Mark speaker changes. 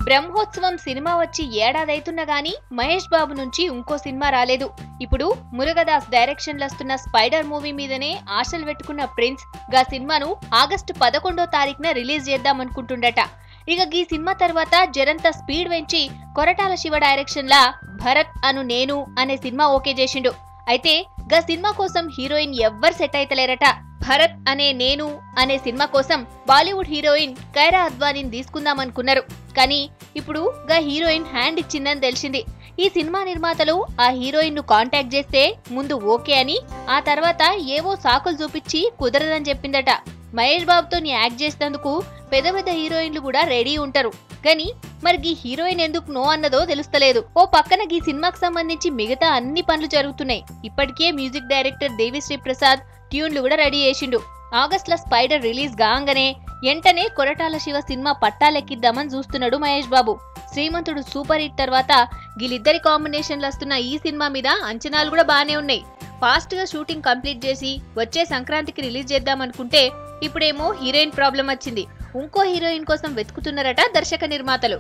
Speaker 1: Brahmotsavam cinema వచ్చి ఏడాదైతున్నా గానీ మహేష్ బాబు నుంచి ఇంకో సినిమా రాలేదు. ఇప్పుడు మురుగదాస్ డైరెక్షన్ వస్తున్న స్పైడర్ మూవీ మీదనే ఆశలు పెట్టుకున్న ప్రిన్స్ గా సినిమాను ఆగస్టు 11వ తారీఖున రిలీజ్ చేద్దామనుకుంటుండట. ఇక ఈ సినిమా తర్వాత జరంత స్పీడ్ పెంచి కొరటాల శివ డైరెక్షన్ లా భరత్ అను నేను అనే సినిమా ఓకే చేసిండు. అయితే గా సినిమా కోసం హీరోయిన్ ఎవ్వరు సెట్ అయితలేరట. భరత్ అనే నేను అనే సినిమా కోసం బాలీవుడ్ హీరోయిన్ కైరా అద్వానీని తీసుకుందామనుకున్నారు. కానీ ఇప్పుడు గా హీరోయిన్ హ్యాండ్ ఇచ్చిందని తెలిసింది. ఈ సినిమా నిర్మాతలు ఆ హీరోయిన్ ను కాంటాక్ట్ చేస్తే ముందు ఓకే అని, ఆ తర్వాత ఏవో సాకులు చూపించి కుదరదని చెప్పిందట. మహేష్ బాబుతో యాక్ట్ చేసేందుకు పెద్ద పెద్ద హీరోయిన్లు కూడా రెడీ ఉంటారు. కానీ మరి ఈ హీరోయిన్ ఎందుకు నో అన్నదో తెలుస్తలేదు. ఓ పక్కన ఈ సినిమాకి సంబంధించి మిగతా అన్ని పనులు జరుగుతున్నాయి. ఇప్పటికే మ్యూజిక్ డైరెక్టర్ దేవిశ్రీ ప్రసాద్ ట్యూన్లు కూడా రెడీ చేసిండు. ఆగస్ట్ లో స్పైడర్ రిలీజ్ కాగానే వెంటనే కొరటాల శివ సినిమా పట్టాలెక్కిద్దామని చూస్తున్నాడు మహేష్ బాబు. శ్రీమంతుడు సూపర్ హిట్ తర్వాత వీళ్ళిద్దరి కాంబినేషన్లు వస్తున్న ఈ సినిమా మీద అంచనాలు కూడా బానే ఉన్నాయి. ఫాస్ట్ గా షూటింగ్ కంప్లీట్ చేసి వచ్చే సంక్రాంతికి రిలీజ్ చేద్దామనుకుంటే ఇప్పుడేమో హీరోయిన్ ప్రాబ్లం వచ్చింది. ఇంకో హీరోయిన్ కోసం వెతుకుతున్నారట దర్శక నిర్మాతలు.